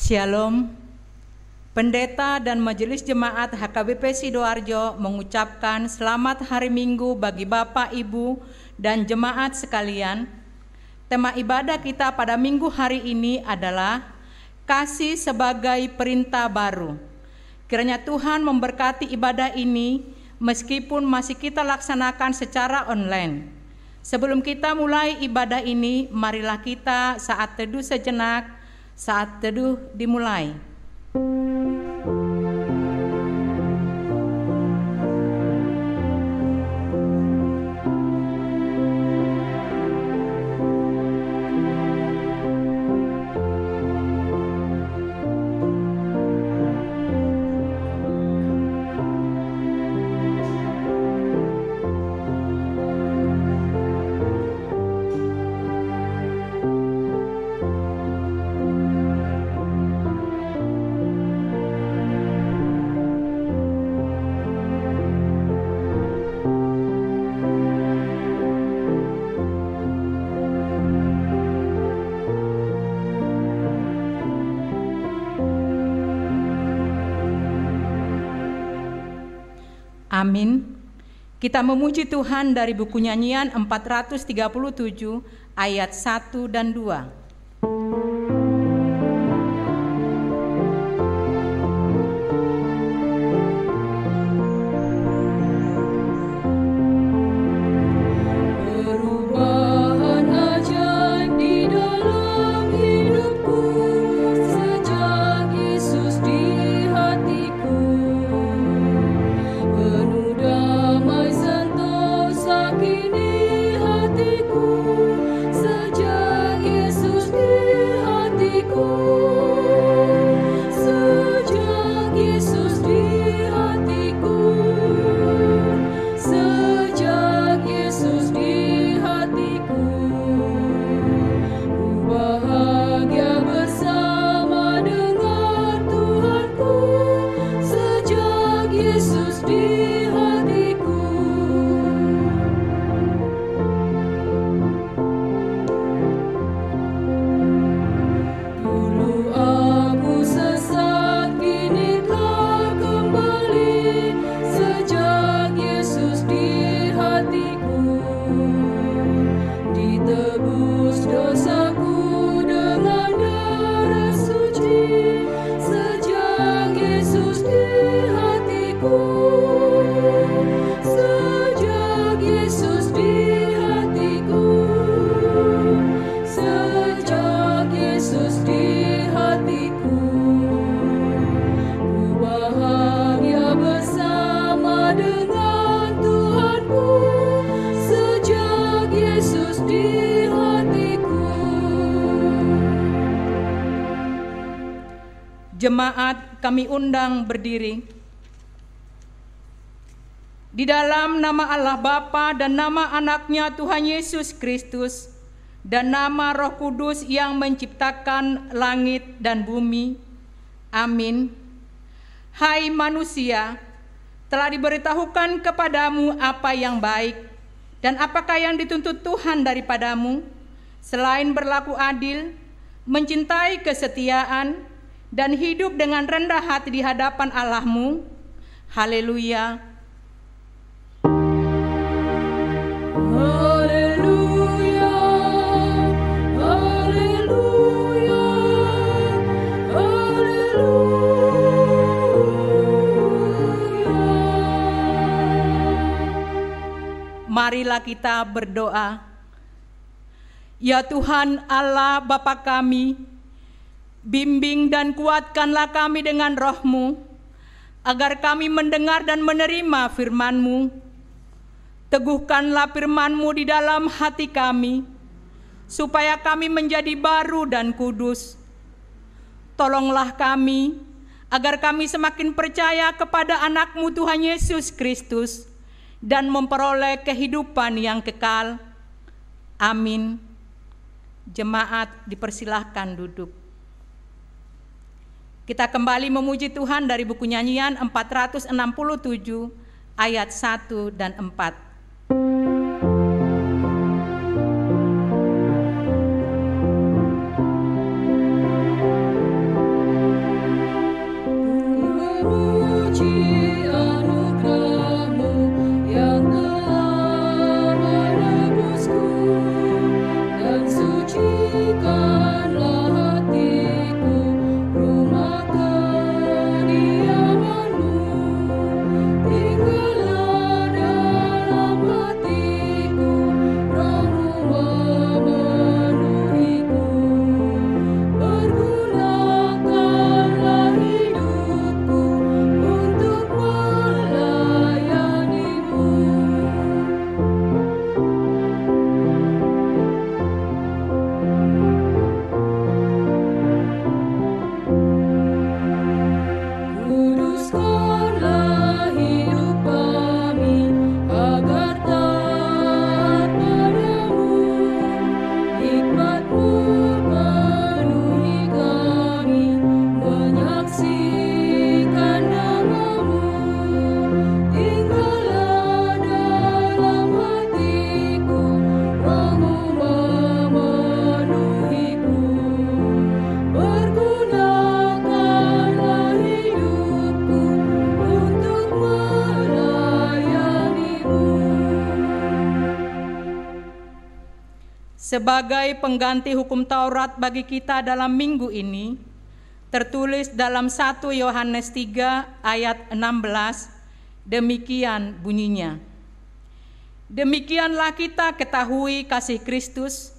Shalom. Pendeta dan Majelis Jemaat HKBP Sidoarjo mengucapkan selamat hari Minggu bagi Bapak, Ibu, dan jemaat sekalian. Tema ibadah kita pada Minggu hari ini adalah kasih sebagai perintah baru. Kiranya Tuhan memberkati ibadah ini meskipun masih kita laksanakan secara online. Sebelum kita mulai ibadah ini, marilah kita saat teduh sejenak. Saat teduh dimulai. Amin. Kita memuji Tuhan dari buku nyanyian 437 ayat 1 dan 2. Jemaat kami undang berdiri. Di dalam nama Allah Bapa dan nama anaknya Tuhan Yesus Kristus dan nama Roh Kudus yang menciptakan langit dan bumi. Amin. Hai manusia, telah diberitahukan kepadamu apa yang baik dan apakah yang dituntut Tuhan daripadamu, selain berlaku adil, mencintai kesetiaan, dan hidup dengan rendah hati di hadapan Allahmu. Haleluya. Haleluya. Haleluya. Haleluya. Marilah kita berdoa. Ya Tuhan Allah Bapa kami, bimbing dan kuatkanlah kami dengan Roh-Mu, agar kami mendengar dan menerima firman-Mu. Teguhkanlah firman-Mu di dalam hati kami, supaya kami menjadi baru dan kudus. Tolonglah kami, agar kami semakin percaya kepada anak-Mu Tuhan Yesus Kristus, dan memperoleh kehidupan yang kekal. Amin. Jemaat dipersilahkan duduk. Kita kembali memuji Tuhan dari buku nyanyian 467 ayat 1 dan 4. sebagai pengganti hukum Taurat bagi kita dalam minggu ini, tertulis dalam 1 Yohanes 3 ayat 16, demikian bunyinya. Demikianlah kita ketahui kasih Kristus,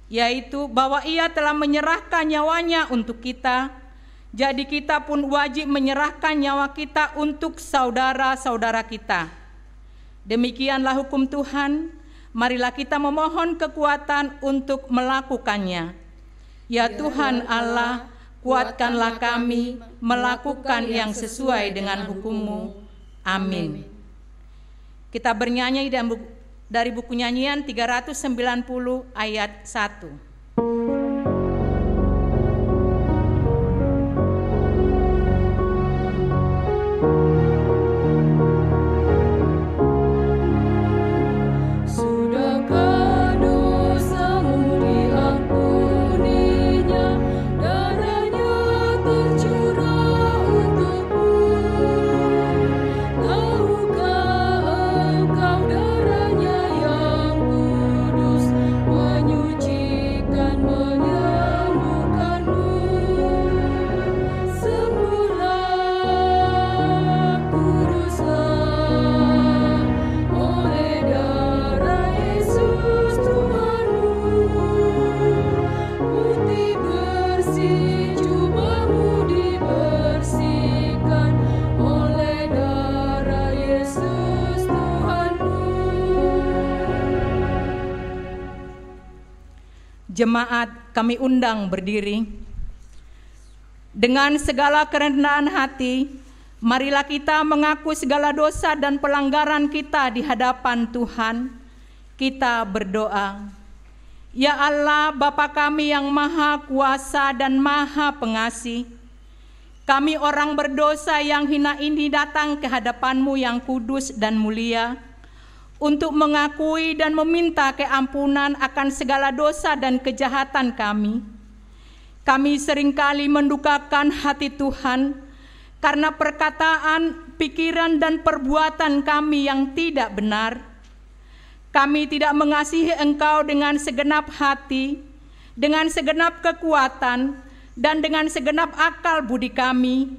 yaitu bahwa Ia telah menyerahkan nyawanya untuk kita, jadi kita pun wajib menyerahkan nyawa kita untuk saudara-saudara kita. Demikianlah hukum Tuhan, marilah kita memohon kekuatan untuk melakukannya. Ya Tuhan Allah, kuatkanlah kami melakukan yang sesuai dengan hukum-Mu. Amin. Kita bernyanyi dari buku nyanyian 390 ayat 1. Jemaat kami undang berdiri. Dengan segala kerendahan hati, marilah kita mengaku segala dosa dan pelanggaran kita di hadapan Tuhan. Kita berdoa. Ya Allah, Bapa kami yang Maha Kuasa dan Maha Pengasih, kami orang berdosa yang hina ini datang ke hadapan-Mu yang kudus dan mulia, untuk mengakui dan meminta keampunan akan segala dosa dan kejahatan kami. Kami seringkali mendukakan hati Tuhan karena perkataan, pikiran, dan perbuatan kami yang tidak benar. Kami tidak mengasihi Engkau dengan segenap hati, dengan segenap kekuatan, dan dengan segenap akal budi kami.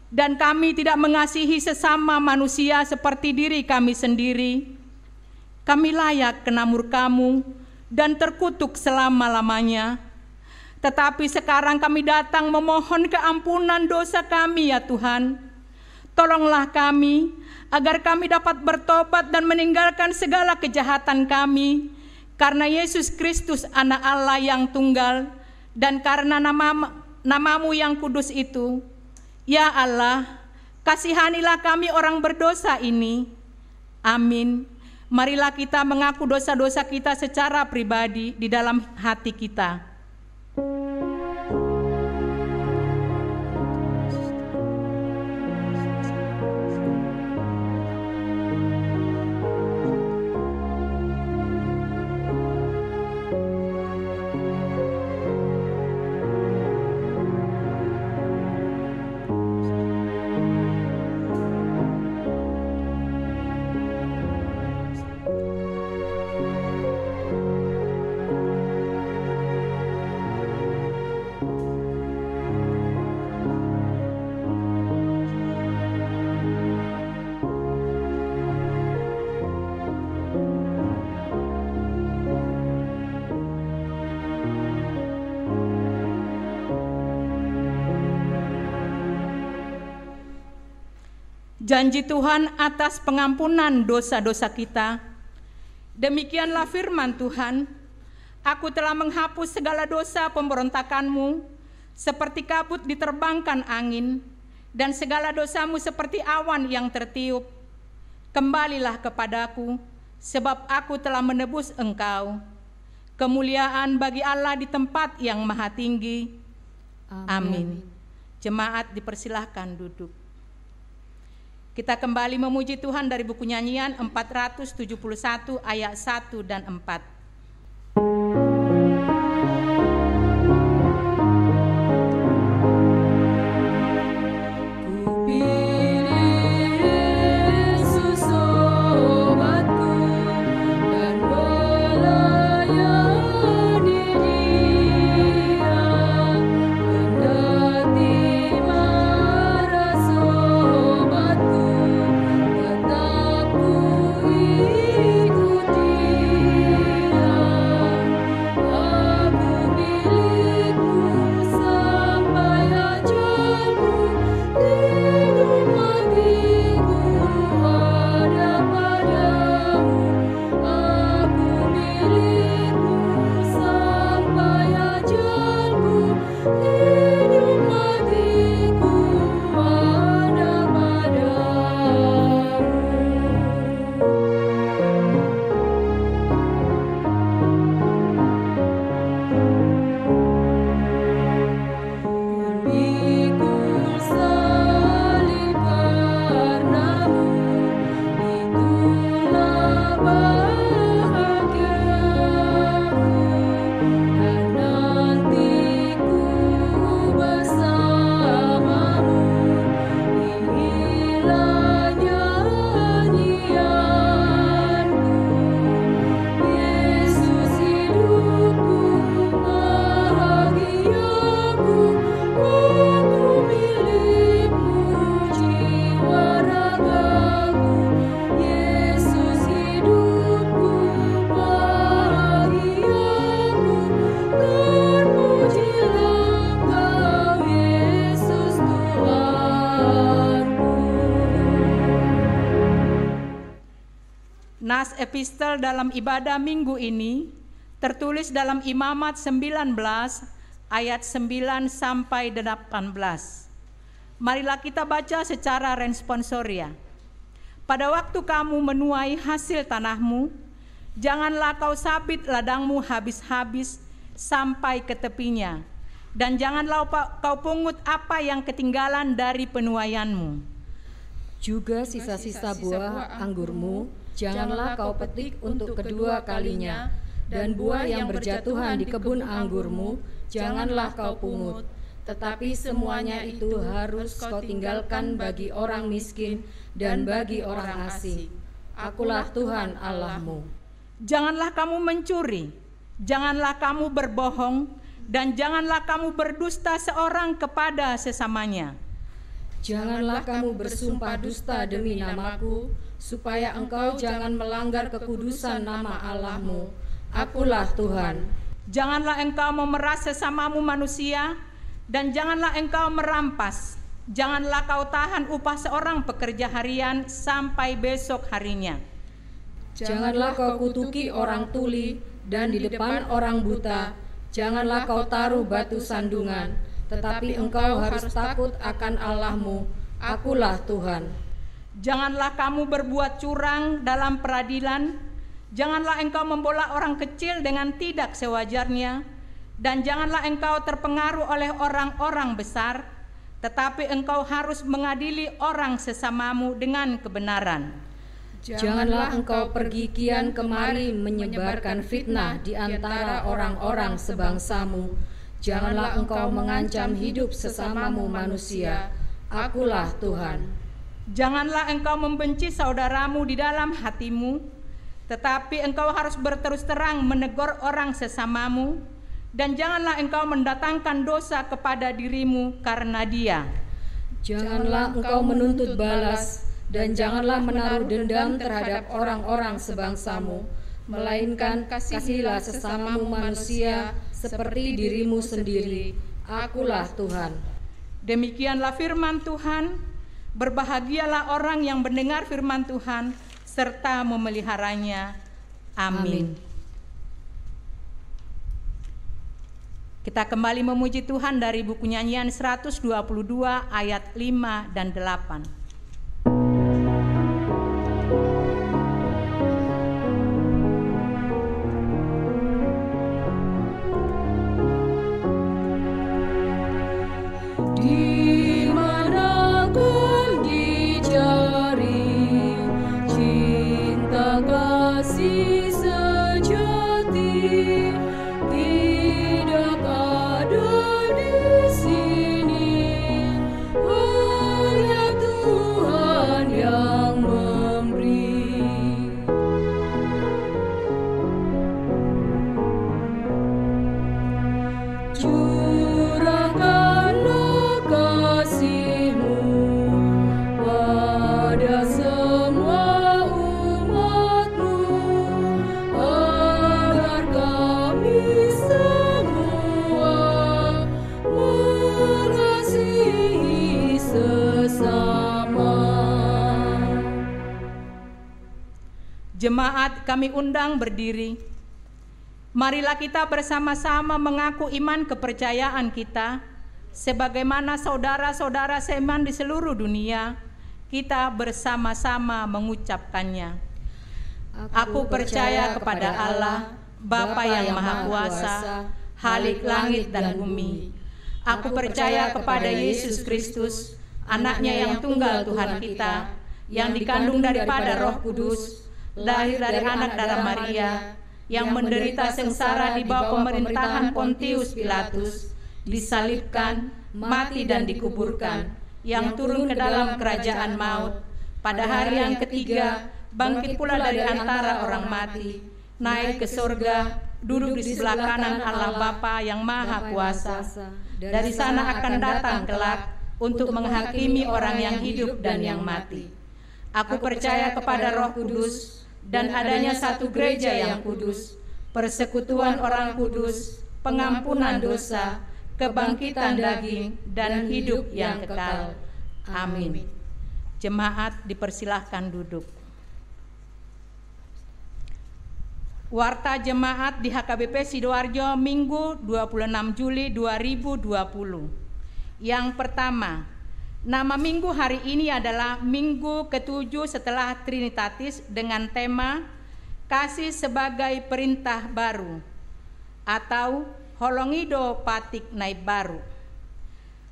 Dan kami tidak mengasihi sesama manusia seperti diri kami sendiri. Kami layak kena murka-Mu dan terkutuk selama-lamanya. Tetapi sekarang kami datang memohon keampunan dosa kami ya Tuhan. Tolonglah kami agar kami dapat bertobat dan meninggalkan segala kejahatan kami. Karena Yesus Kristus anak Allah yang tunggal dan karena nama-Mu yang kudus itu. Ya Allah, kasihanilah kami orang berdosa ini. Amin. Marilah kita mengaku dosa-dosa kita secara pribadi di dalam hati kita. Janji Tuhan atas pengampunan dosa-dosa kita. Demikianlah firman Tuhan, Aku telah menghapus segala dosa pemberontakanmu, seperti kabut diterbangkan angin, dan segala dosamu seperti awan yang tertiup. Kembalilah kepadaku, sebab aku telah menebus engkau. Kemuliaan bagi Allah di tempat yang maha tinggi. Amin. Jemaat dipersilahkan duduk. Kita kembali memuji Tuhan dari buku nyanyian 471 ayat 1 dan 4. Nas epistel dalam ibadah minggu ini tertulis dalam Imamat 19 ayat 9 sampai 18. Marilah kita baca secara responsoria. Pada waktu kamu menuai hasil tanahmu, janganlah kau sabit ladangmu habis-habis sampai ke tepinya, dan janganlah kau pungut apa yang ketinggalan dari penuaianmu. Juga sisa-sisa buah anggurmu janganlah kau petik untuk kedua kalinya, dan buah yang berjatuhan di kebun anggurmu janganlah kau pungut. Tetapi semuanya itu harus kau tinggalkan bagi orang miskin dan bagi orang asing. Akulah Tuhan Allahmu. Janganlah kamu mencuri, janganlah kamu berbohong, dan janganlah kamu berdusta seorang kepada sesamanya. Janganlah kamu bersumpah dusta demi namaku, supaya engkau jangan melanggar kekudusan nama Allahmu. Akulah Tuhan. Janganlah engkau memeras sesamamu manusia, dan janganlah engkau merampas. Janganlah kau tahan upah seorang pekerja harian sampai besok harinya. Janganlah kau kutuki orang tuli, dan di depan orang buta janganlah kau taruh batu sandungan. Tetapi engkau harus takut akan Allahmu. Akulah Tuhan. Janganlah kamu berbuat curang dalam peradilan. Janganlah engkau membola orang kecil dengan tidak sewajarnya, dan janganlah engkau terpengaruh oleh orang-orang besar, tetapi engkau harus mengadili orang sesamamu dengan kebenaran. Janganlah engkau pergi kian kemari menyebarkan fitnah di antara orang-orang sebangsamu. Janganlah engkau mengancam hidup sesamamu manusia. Akulah Tuhan. Janganlah engkau membenci saudaramu di dalam hatimu, tetapi engkau harus berterus terang menegur orang sesamamu, dan janganlah engkau mendatangkan dosa kepada dirimu karena dia. Janganlah engkau menuntut balas, dan janganlah menaruh dendam terhadap orang-orang sebangsamu, melainkan kasihilah sesamamu manusia seperti dirimu sendiri. Akulah Tuhan. Demikianlah firman Tuhan. Berbahagialah orang yang mendengar firman Tuhan serta memeliharanya. Amin. Kita kembali memuji Tuhan dari buku nyanyian 122 ayat 5 dan 8. Jemaat, kami undang berdiri. Marilah kita bersama-sama mengaku iman kepercayaan kita, sebagaimana saudara-saudara seiman di seluruh dunia, kita bersama-sama mengucapkannya. Aku percaya kepada Allah, Bapa yang Maha Kuasa, Khalik langit dan bumi. Aku percaya kepada Yesus Kristus, Anaknya yang tunggal Tuhan kita, yang dikandung daripada Roh Kudus, lahir dari anak darah Maria, yang menderita sengsara di bawah pemerintahan Pontius Pilatus, disalibkan, mati dan dikuburkan, yang turun ke dalam kerajaan maut, pada hari yang ketiga bangkit pula dari antara orang mati, naik ke surga, duduk di sebelah kanan Allah Bapa yang Maha Kuasa. Dari sana akan datang kelak untuk menghakimi orang yang hidup dan yang mati. Aku percaya kepada Roh Kudus, dan adanya satu gereja yang kudus, persekutuan orang kudus, pengampunan dosa, kebangkitan daging, dan hidup yang kekal. Amin. Jemaat dipersilahkan duduk. Warta Jemaat di HKBP Sidoarjo Minggu 26 Juli 2020. Yang pertama, nama minggu hari ini adalah Minggu ke-7 setelah Trinitatis dengan tema Kasih sebagai Perintah Baru atau Holongido Patik Naib Baru.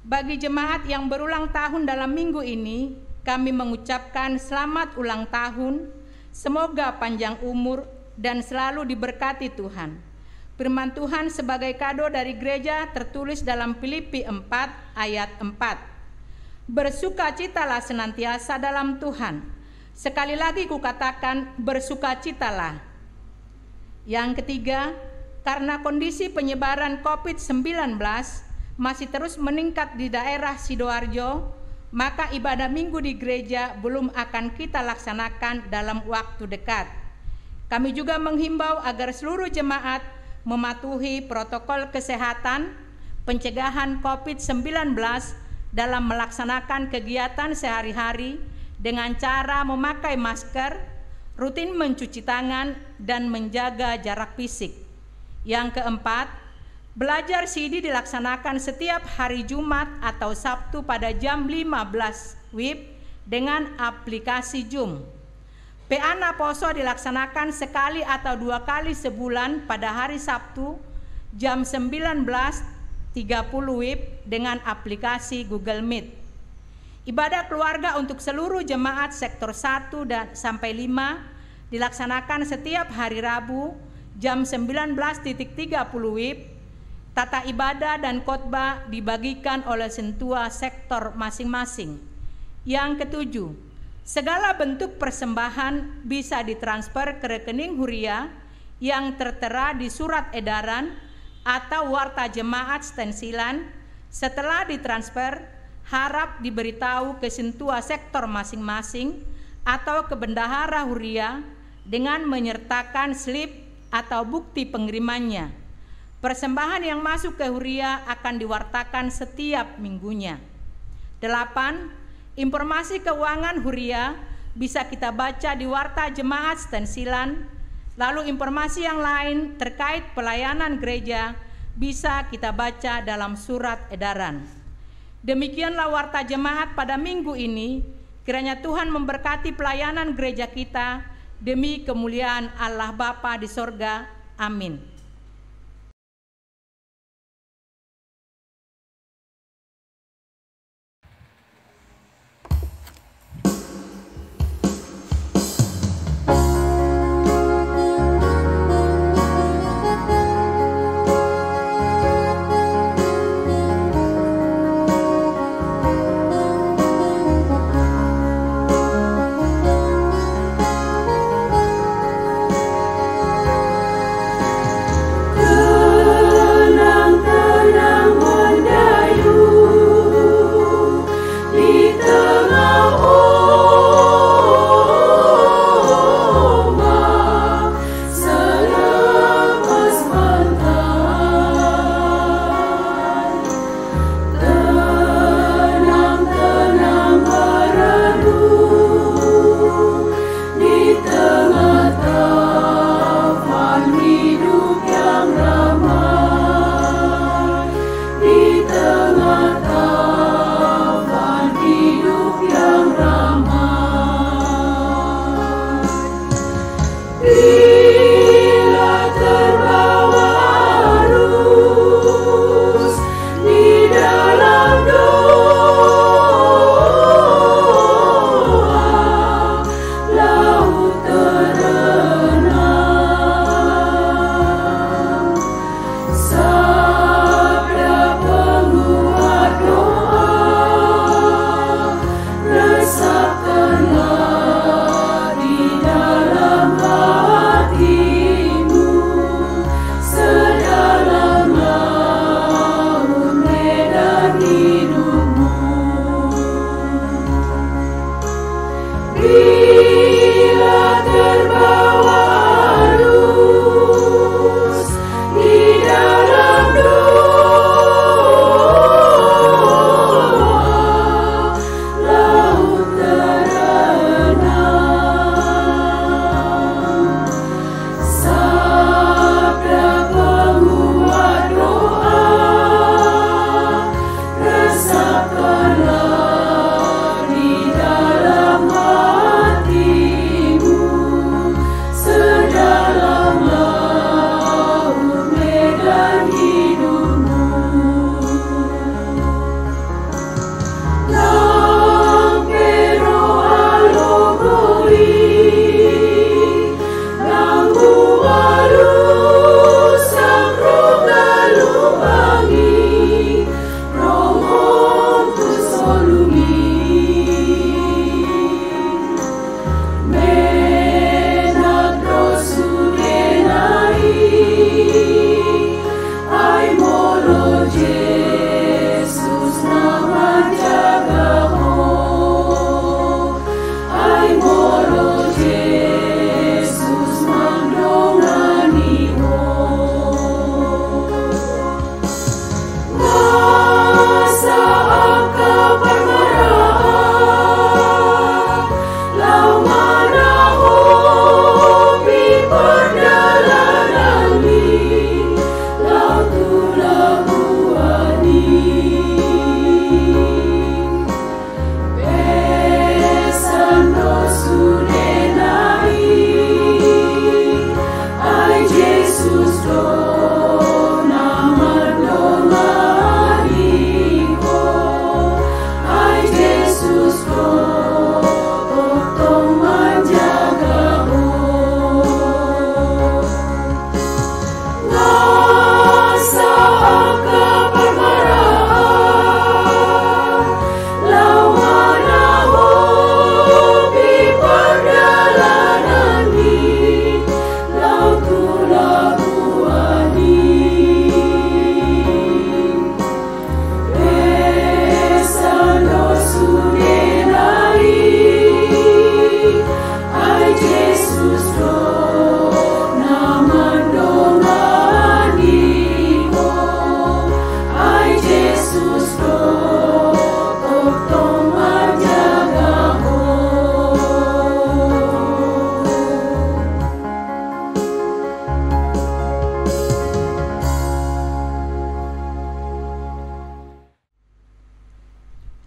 Bagi jemaat yang berulang tahun dalam minggu ini, kami mengucapkan selamat ulang tahun, semoga panjang umur dan selalu diberkati Tuhan. Firman Tuhan sebagai kado dari gereja tertulis dalam Filipi 4 ayat 4. Bersukacitalah senantiasa dalam Tuhan. Sekali lagi kukatakan bersukacitalah. Yang ketiga, karena kondisi penyebaran COVID-19 masih terus meningkat di daerah Sidoarjo, maka ibadah minggu di gereja belum akan kita laksanakan dalam waktu dekat. Kami juga menghimbau agar seluruh jemaat mematuhi protokol kesehatan pencegahan COVID-19 dalam melaksanakan kegiatan sehari-hari dengan cara memakai masker, rutin mencuci tangan, dan menjaga jarak fisik. Yang keempat, belajar CD dilaksanakan setiap hari Jumat atau Sabtu pada jam 15 WIB dengan aplikasi Zoom. PA Poso dilaksanakan sekali atau 2 kali sebulan pada hari Sabtu jam 19.30 WIB dengan aplikasi Google Meet. Ibadah keluarga untuk seluruh jemaat sektor 1 dan sampai 5 dilaksanakan setiap hari Rabu jam 19.30 WIB. Tata ibadah dan khotbah dibagikan oleh sentua sektor masing-masing. Yang ketujuh, segala bentuk persembahan bisa ditransfer ke rekening Huria yang tertera di surat edaran atau warta jemaat stensilan. Setelah ditransfer, harap diberitahu ke sentua sektor masing-masing atau ke bendahara Huria dengan menyertakan slip atau bukti pengirimannya. Persembahan yang masuk ke Huria akan diwartakan setiap minggunya. 8. Informasi keuangan Huria bisa kita baca di warta jemaat stensilan, lalu informasi yang lain terkait pelayanan gereja bisa kita baca dalam surat edaran. Demikianlah warta jemaat pada minggu ini. Kiranya Tuhan memberkati pelayanan gereja kita demi kemuliaan Allah Bapa di sorga. Amin.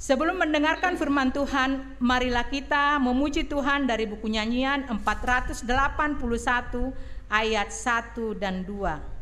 Sebelum mendengarkan firman Tuhan, marilah kita memuji Tuhan dari buku Nyanyian 481 ayat 1 dan 2.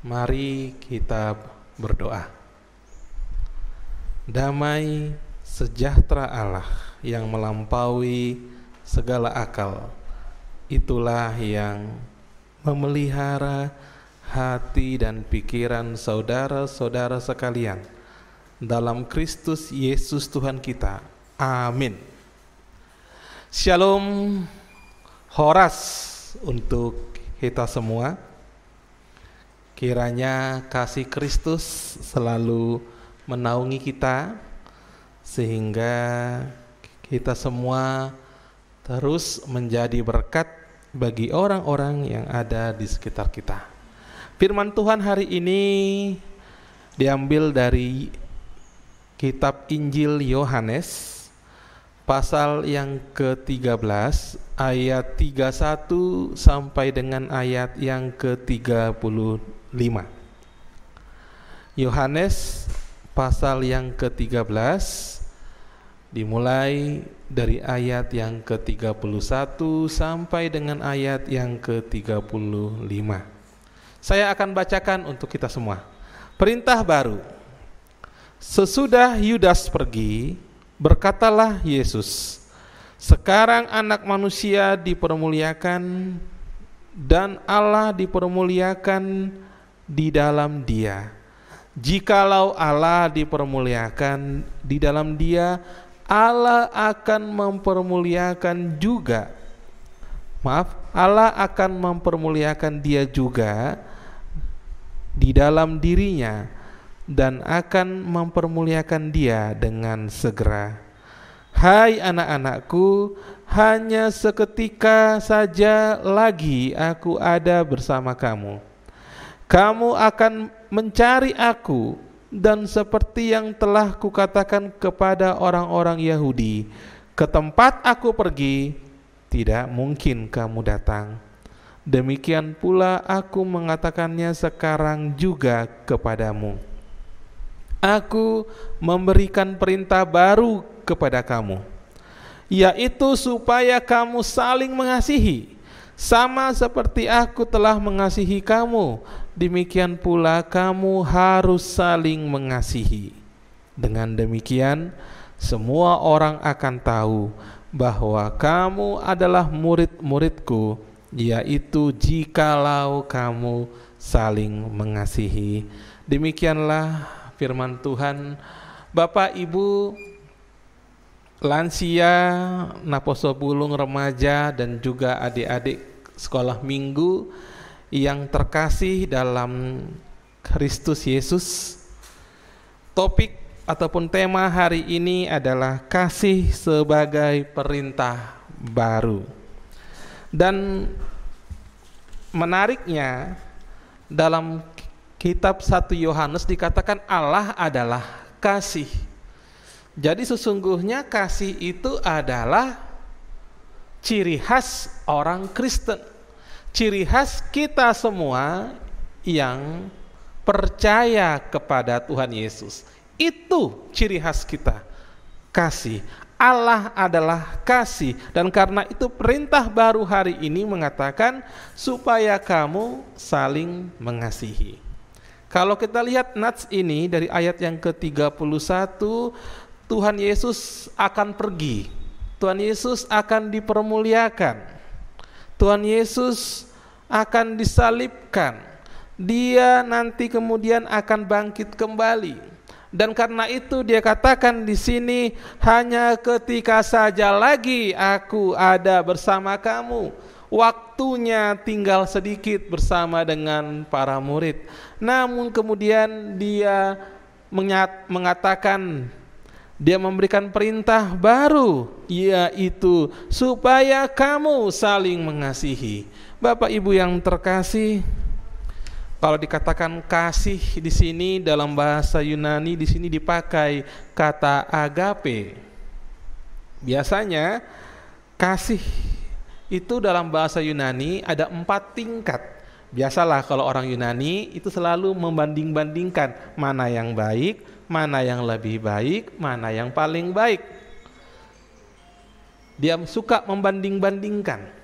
Mari kita berdoa. Damai sejahtera Allah yang melampaui segala akal, itulah yang memelihara hati dan pikiran saudara-saudara sekalian dalam Kristus Yesus Tuhan kita. Amin. Shalom, horas untuk kita semua. Kiranya kasih Kristus selalu menaungi kita, sehingga kita semua terus menjadi berkat bagi orang-orang yang ada di sekitar kita. Firman Tuhan hari ini diambil dari kitab Injil Yohanes, pasal yang ke-13, ayat 31 sampai dengan ayat yang ke-35. Yohanes pasal yang ke-13 dimulai dari ayat yang ke-31 sampai dengan ayat yang ke-35. Saya akan bacakan untuk kita semua. Perintah baru. Sesudah Yudas pergi, berkatalah Yesus, sekarang anak manusia dipermuliakan dan Allah dipermuliakan di dalam Dia. Jikalau Allah dipermuliakan di dalam Dia, Allah akan mempermuliakan juga. Allah akan mempermuliakan Dia juga di dalam dirinya dan akan mempermuliakan Dia dengan segera. Hai anak-anakku, hanya seketika saja lagi aku ada bersama kamu. Kamu akan mencari aku, dan seperti yang telah kukatakan kepada orang-orang Yahudi, ke tempat aku pergi, tidak mungkin kamu datang. Demikian pula aku mengatakannya sekarang juga kepadamu. Aku memberikan perintah baru kepada kamu, yaitu supaya kamu saling mengasihi. Sama seperti aku telah mengasihi kamu, demikian pula kamu harus saling mengasihi. Dengan demikian, semua orang akan tahu bahwa kamu adalah murid-muridku, yaitu jikalau kamu saling mengasihi. Demikianlah firman Tuhan Bapak, Ibu, lansia, naposo bulung, remaja, dan juga adik-adik sekolah minggu yang terkasih dalam Kristus Yesus. Topik ataupun tema hari ini adalah kasih sebagai perintah baru. Dan menariknya, dalam kitab 1 Yohanes dikatakan Allah adalah kasih. Jadi sesungguhnya kasih itu adalah ciri khas orang Kristen, ciri khas kita semua yang percaya kepada Tuhan Yesus. Itu ciri khas kita, kasih. Allah adalah kasih, dan karena itu perintah baru hari ini mengatakan supaya kamu saling mengasihi. Kalau kita lihat nats ini dari ayat yang ke-31, Tuhan Yesus akan pergi, Tuhan Yesus akan dipermuliakan, Tuhan Yesus akan disalibkan, Dia nanti kemudian akan bangkit kembali. Dan karena itu dia katakan di sini, hanya ketika saja lagi aku ada bersama kamu. Waktunya tinggal sedikit bersama dengan para murid. Namun kemudian dia mengatakan, dia memberikan perintah baru, yaitu supaya kamu saling mengasihi. Bapak Ibu yang terkasih, kalau dikatakan kasih di sini dalam bahasa Yunani, di sini dipakai kata agape. Biasanya kasih itu dalam bahasa Yunani ada 4 tingkat. Biasalah kalau orang Yunani itu selalu membanding-bandingkan mana yang baik, mana yang lebih baik, mana yang paling baik. Dia suka membanding-bandingkan.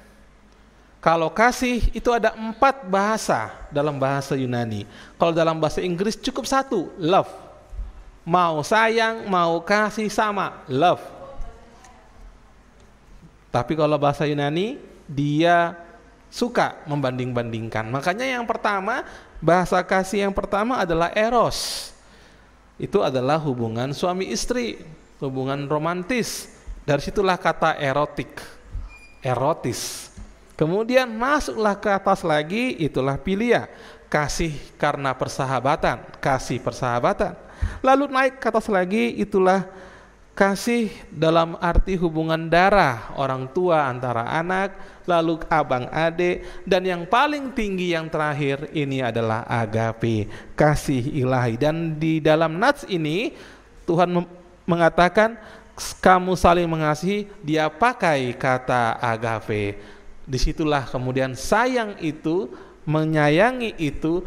Kalau kasih itu ada 4 bahasa dalam bahasa Yunani. Kalau dalam bahasa Inggris cukup 1, love. Mau sayang, mau kasih sama, love. Tapi kalau bahasa Yunani, dia suka membanding-bandingkan. Makanya yang pertama, bahasa kasih yang pertama adalah eros. Itu adalah hubungan suami istri, hubungan romantis. Dari situlah kata erotik, erotis. Kemudian masuklah ke atas lagi, itulah philia, kasih karena persahabatan, kasih persahabatan. Lalu naik ke atas lagi, itulah kasih dalam arti hubungan darah, orang tua antara anak, lalu abang adik, dan yang paling tinggi yang terakhir ini adalah agape, kasih ilahi. Dan di dalam nats ini Tuhan mengatakan kamu saling mengasihi, dia pakai kata agape. Disitulah kemudian sayang itu, menyayangi itu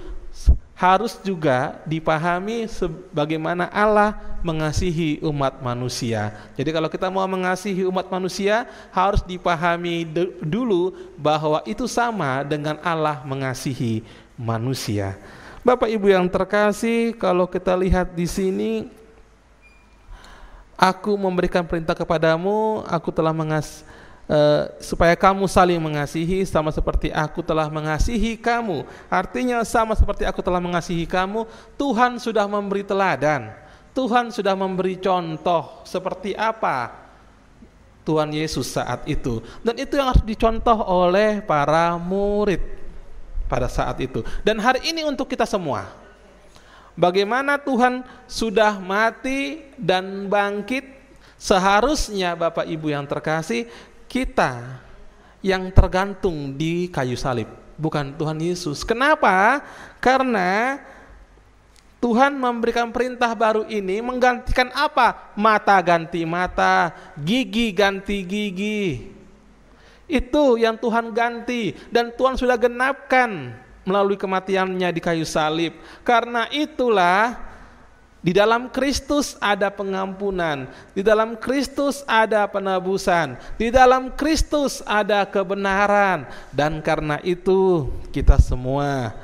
harus juga dipahami sebagaimana Allah mengasihi umat manusia. Jadi kalau kita mau mengasihi umat manusia, harus dipahami dulu bahwa itu sama dengan Allah mengasihi manusia. Bapak Ibu yang terkasih, kalau kita lihat di sini, aku memberikan perintah kepadamu, aku telah supaya kamu saling mengasihi sama seperti aku telah mengasihi kamu. Artinya sama seperti aku telah mengasihi kamu, Tuhan sudah memberi teladan, Tuhan sudah memberi contoh seperti apa Tuhan Yesus saat itu. Dan itu yang harus dicontoh oleh para murid pada saat itu. Dan hari ini untuk kita semua, bagaimana Tuhan sudah mati dan bangkit, seharusnya Bapak Ibu yang terkasih, kita yang tergantung di kayu salib, bukan Tuhan Yesus. Kenapa? Karena Tuhan memberikan perintah baru ini menggantikan apa? Mata ganti mata, gigi ganti gigi. Itu yang Tuhan ganti, dan Tuhan sudah genapkan melalui kematiannya di kayu salib. Karena itulah di dalam Kristus ada pengampunan, di dalam Kristus ada penebusan, di dalam Kristus ada kebenaran. Dan karena itu kita semua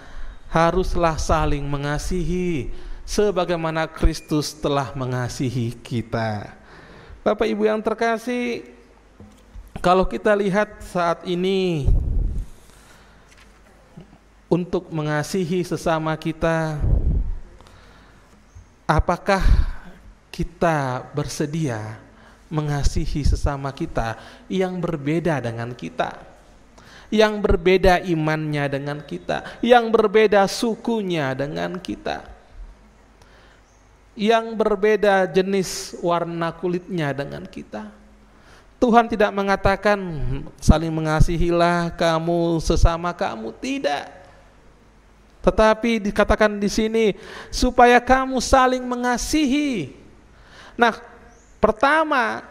haruslah saling mengasihi sebagaimana Kristus telah mengasihi kita. Bapak Ibu yang terkasih, kalau kita lihat saat ini, untuk mengasihi sesama kita, apakah kita bersedia mengasihi sesama kita yang berbeda dengan kita, yang berbeda imannya dengan kita, yang berbeda sukunya dengan kita, yang berbeda jenis warna kulitnya dengan kita. Tuhan tidak mengatakan saling mengasihilah kamu sesama kamu, tidak. Tetapi dikatakan di sini supaya kamu saling mengasihi. Nah, pertama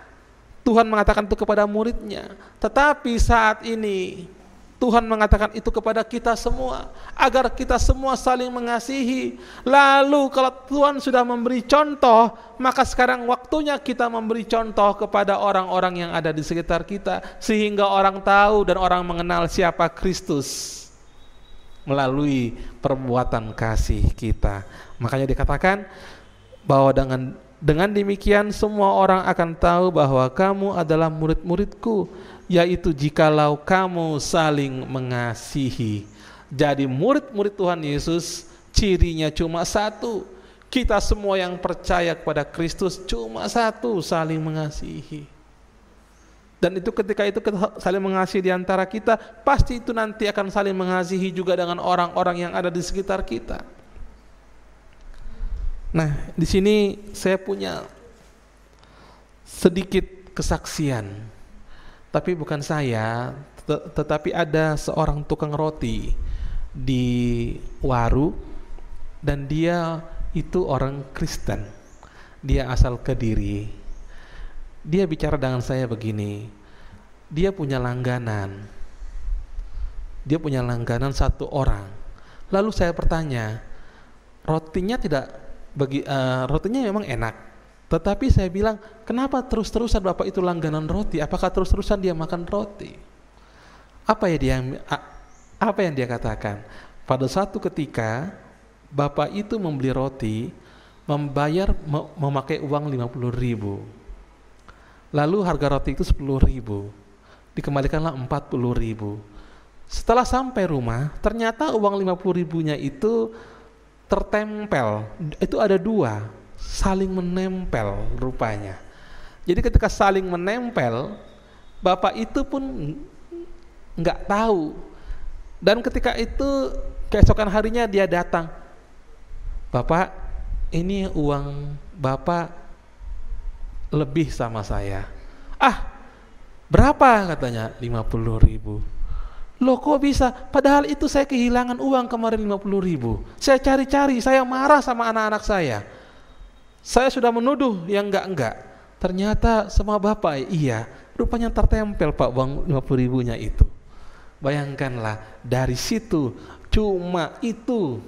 Tuhan mengatakan itu kepada muridnya, tetapi saat ini Tuhan mengatakan itu kepada kita semua, agar kita semua saling mengasihi. Lalu kalau Tuhan sudah memberi contoh, maka sekarang waktunya kita memberi contoh kepada orang-orang yang ada di sekitar kita, sehingga orang tahu dan orang mengenal siapa Kristus melalui perbuatan kasih kita. Makanya dikatakan bahwa dengan demikian semua orang akan tahu bahwa kamu adalah murid-muridku, yaitu jikalau kamu saling mengasihi. Jadi murid-murid Tuhan Yesus cirinya cuma satu. Kita semua yang percaya kepada Kristus cuma satu, saling mengasihi. Dan itu ketika itu kita saling mengasihi di antara kita, pasti itu nanti akan saling mengasihi juga dengan orang-orang yang ada di sekitar kita. Nah, di sini saya punya sedikit kesaksian. Tapi bukan saya, tetapi ada seorang tukang roti di Waru, dan dia itu orang Kristen. Dia asal Kediri. Dia bicara dengan saya begini, dia punya langganan. Dia punya langganan 1 orang. Lalu saya bertanya, rotinya rotinya memang enak. Tetapi saya bilang, kenapa terus-terusan Bapak itu langganan roti? Apakah terus-terusan dia makan roti? Apa yang dia katakan? Pada satu ketika Bapak itu membeli roti, memakai uang 50.000. Lalu harga roti itu 10.000. Dikembalikanlah 40.000. Setelah sampai rumah, ternyata uang 50.000-nya itu tertempel. Itu ada 2. Saling menempel rupanya. Jadi ketika saling menempel, Bapak itu pun nggak tahu. Dan ketika itu keesokan harinya dia datang, Bapak, ini uang Bapak lebih sama saya. Berapa katanya? 50.000. Loh kok bisa? Padahal itu saya kehilangan uang kemarin 50.000. Saya cari-cari, saya marah sama anak-anak saya. Saya sudah menuduh yang enggak. Ternyata sama Bapak, iya, rupanya tertempel Pak uang 50.000-nya itu. Bayangkanlah, dari situ cuma itu.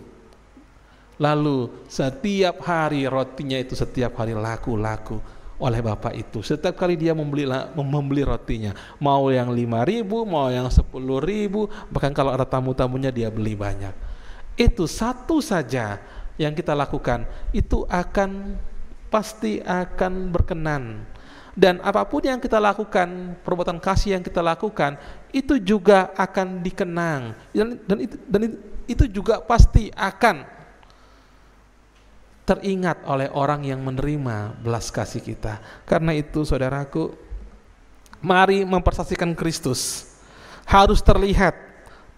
Lalu setiap hari rotinya itu setiap hari laku oleh Bapak itu. Setiap kali dia membeli rotinya, mau yang 5.000, mau yang 10.000, bahkan kalau ada tamu-tamunya dia beli banyak. Itu satu saja yang kita lakukan, itu pasti akan berkenan. Dan apapun yang kita lakukan, perbuatan kasih yang kita lakukan, itu juga akan dikenang. Dan itu juga pasti akan teringat oleh orang yang menerima belas kasih kita. Karena itu saudaraku, mari mempersaksikan Kristus. Harus terlihat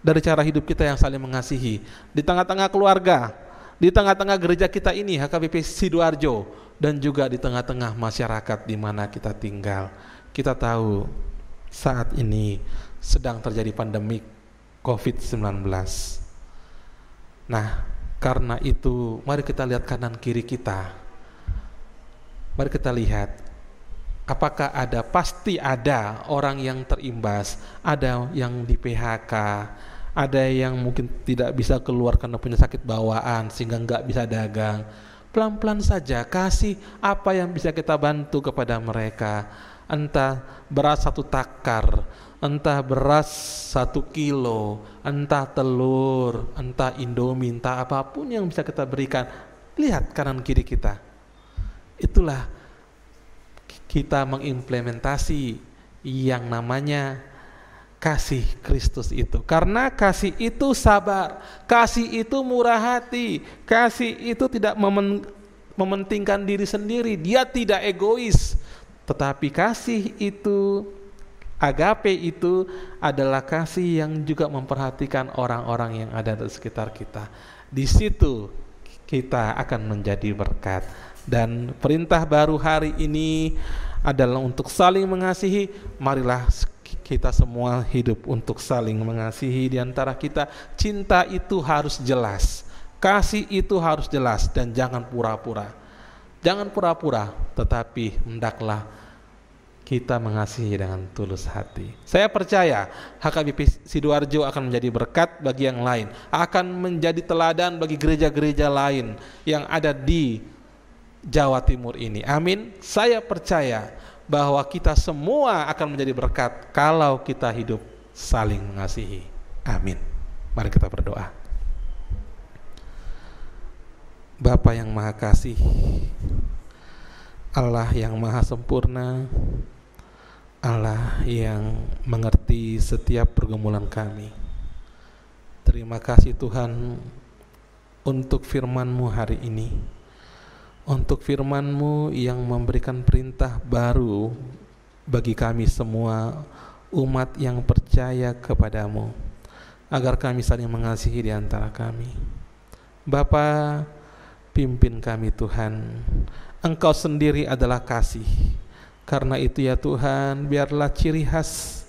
dari cara hidup kita yang saling mengasihi. Di tengah-tengah keluarga, di tengah-tengah gereja kita ini, HKBP Sidoarjo, dan juga di tengah-tengah masyarakat di mana kita tinggal. Kita tahu saat ini sedang terjadi pandemi COVID-19. Nah, karena itu mari kita lihat kanan kiri kita. Mari kita lihat apakah pasti ada orang yang terimbas, ada yang di PHK, ada yang mungkin tidak bisa keluar karena punya sakit bawaan sehingga nggak bisa dagang. Pelan-pelan saja kasih apa yang bisa kita bantu kepada mereka. Entah beras 1 takar, entah beras 1 kilo, entah telur, entah Indomie, entah apapun yang bisa kita berikan. Lihat kanan kiri kita. Itulah kita mengimplementasi yang namanya kasih Kristus itu. Karena kasih itu sabar, kasih itu murah hati, kasih itu tidak mementingkan diri sendiri, dia tidak egois. Tetapi kasih itu, agape itu adalah kasih yang juga memperhatikan orang-orang yang ada di sekitar kita. Di situ kita akan menjadi berkat. Dan perintah baru hari ini adalah untuk saling mengasihi. Marilah kita semua hidup untuk saling mengasihi di antara kita. Cinta itu harus jelas, kasih itu harus jelas, dan jangan pura-pura. Jangan pura-pura, tetapi hendaklah kita mengasihi dengan tulus hati. Saya percaya HKBP Sidoarjo akan menjadi berkat bagi yang lain, akan menjadi teladan bagi gereja-gereja lain yang ada di Jawa Timur ini. Amin. Saya percaya bahwa kita semua akan menjadi berkat kalau kita hidup saling mengasihi. Amin. Mari kita berdoa. Bapa yang Maha Kasih, Allah yang Maha Sempurna, Allah yang mengerti setiap pergumulan kami. Terima kasih Tuhan untuk firman-Mu hari ini, untuk firman-Mu yang memberikan perintah baru bagi kami semua umat yang percaya kepadamu, agar kami saling mengasihi di antara kami. Bapa, pimpin kami Tuhan. Engkau sendiri adalah kasih. Karena itu ya Tuhan, biarlah ciri khas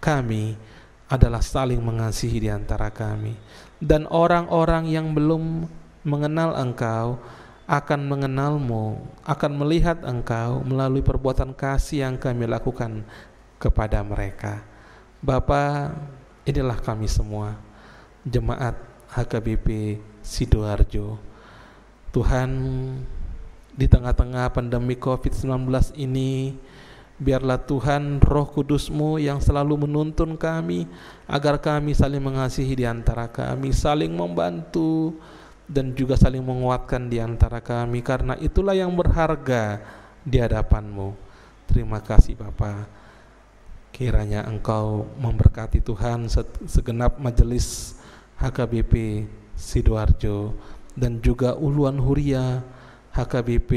kami adalah saling mengasihi di antara kami. Dan orang-orang yang belum mengenal Engkau akan mengenal-Mu, akan melihat Engkau melalui perbuatan kasih yang kami lakukan kepada mereka. Bapa, inilah kami semua, jemaat HKBP Sidoarjo. Tuhan, di tengah-tengah pandemi COVID-19 ini, biarlah Tuhan Roh Kudus-Mu yang selalu menuntun kami, agar kami saling mengasihi di antara kami, saling membantu, dan juga saling menguatkan di antara kami, karena itulah yang berharga di hadapan-Mu. Terima kasih Bapa. Kiranya Engkau memberkati Tuhan segenap majelis HKBP Sidoarjo, dan juga Uluan Huria HKBP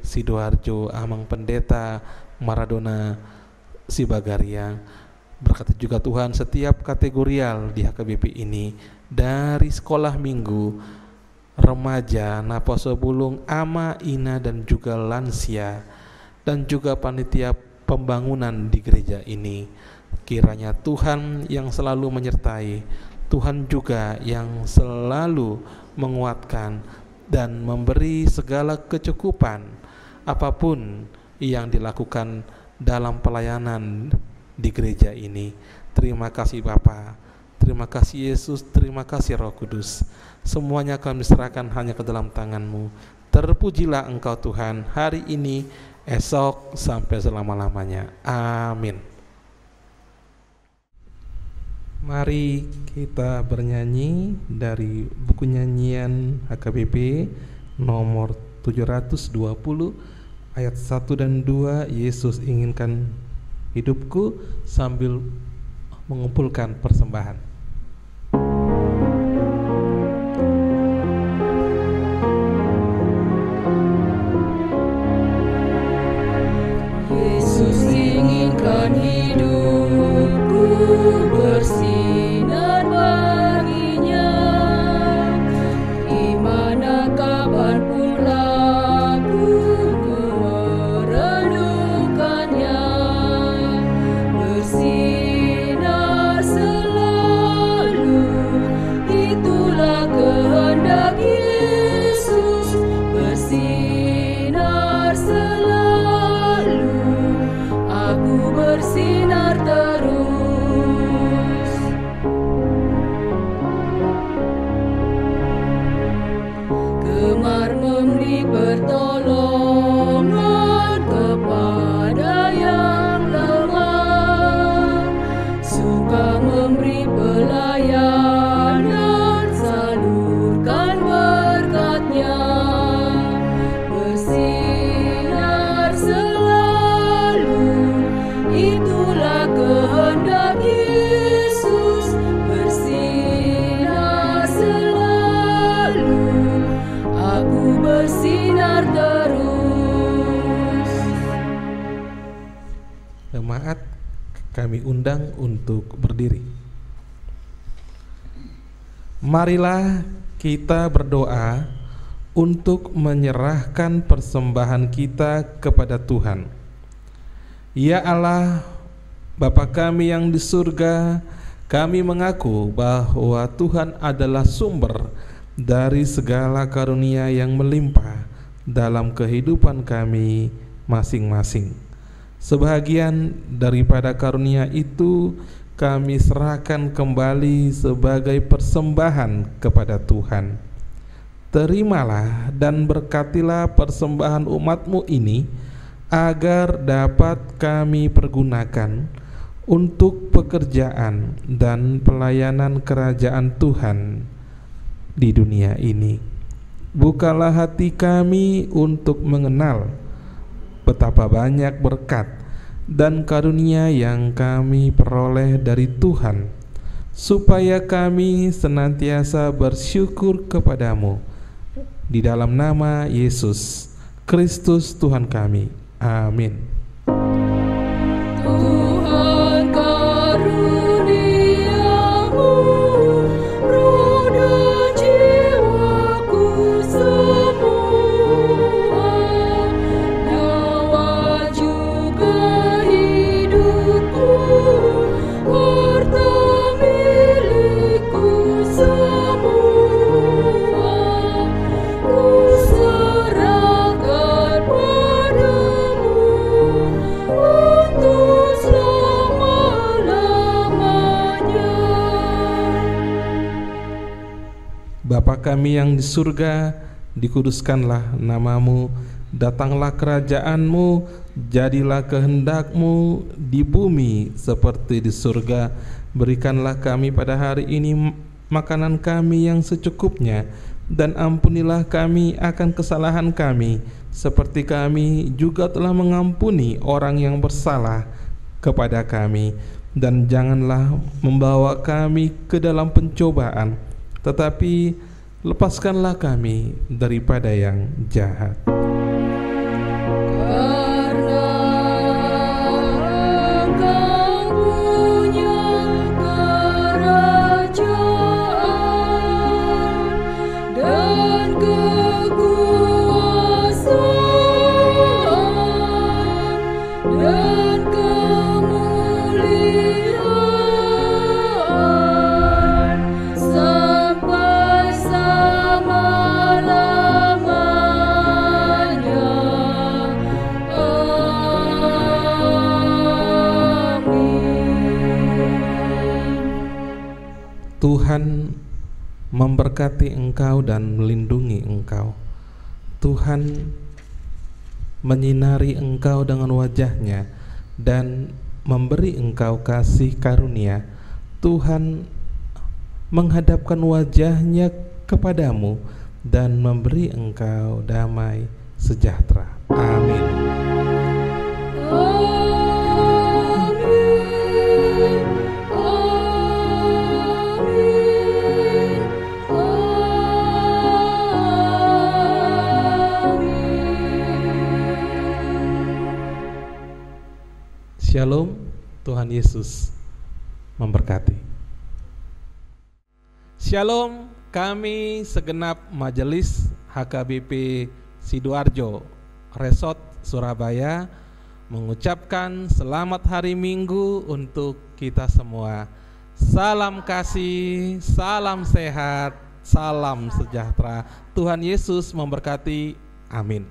Sidoarjo, Amang Pendeta Maradona Sibagaria. Berkati juga Tuhan setiap kategorial di HKBP ini, dari sekolah minggu, remaja, Naposo Bulung, Ama, Ina, dan juga lansia, dan juga panitia pembangunan di gereja ini. Kiranya Tuhan yang selalu menyertai, Tuhan juga yang selalu menguatkan dan memberi segala kecukupan apapun yang dilakukan dalam pelayanan di gereja ini. Terima kasih Bapa, terima kasih Yesus, terima kasih Roh Kudus. Semuanya kami serahkan hanya ke dalam tangan-Mu. Terpujilah Engkau Tuhan hari ini, esok, sampai selama-lamanya. Amin. Mari kita bernyanyi dari buku nyanyian HKBP nomor 720 ayat 1 dan 2, Yesus inginkan hidupku, sambil mengumpulkan persembahan. Yesus inginkan hidupku bersinar baginya, di mana kapanpun aku merenungkannya, bersinar selalu kami undang untuk berdiri. Marilah kita berdoa untuk menyerahkan persembahan kita kepada Tuhan. Ya Allah, Bapa kami yang di surga, kami mengaku bahwa Tuhan adalah sumber dari segala karunia yang melimpah dalam kehidupan kami masing-masing. Sebahagian daripada karunia itu kami serahkan kembali sebagai persembahan kepada Tuhan. Terimalah dan berkatilah persembahan umat-Mu ini, agar dapat kami pergunakan untuk pekerjaan dan pelayanan kerajaan Tuhan di dunia ini. Bukalah hati kami untuk mengenal betapa banyak berkat dan karunia yang kami peroleh dari Tuhan, supaya kami senantiasa bersyukur kepadamu. Di dalam nama Yesus Kristus Tuhan kami. Amin. Tuhan karuniamu, roh dan jiwaku semua, nyawa juga hidupku, harta milikku semua, ku serahkan padamu untuk selama-lamanya. Bapa kami yang di surga, dikuduskanlah namamu, datanglah kerajaanmu, jadilah kehendak-Mu di bumi seperti di surga. Berikanlah kami pada hari ini makanan kami yang secukupnya, dan ampunilah kami akan kesalahan kami, seperti kami juga telah mengampuni orang yang bersalah kepada kami. Dan janganlah membawa kami ke dalam pencobaan, tetapi lepaskanlah kami daripada yang jahat. Karena Engkau punya kerajaan dan kekuasaan dan kemuliaan sampai selama-lamanya. Amin. Tuhan memberkati engkau dan melindungi engkau. Tuhan menyinari engkau dengan wajah-Nya dan memberi engkau kasih karunia. Tuhan menghadapkan wajah-Nya kepadamu dan memberi engkau damai sejahtera. Amin. Shalom, Tuhan Yesus memberkati. Shalom, kami segenap majelis HKBP Sidoarjo Resort Surabaya mengucapkan selamat hari Minggu untuk kita semua. Salam kasih, salam sehat, salam sejahtera. Tuhan Yesus memberkati. Amin.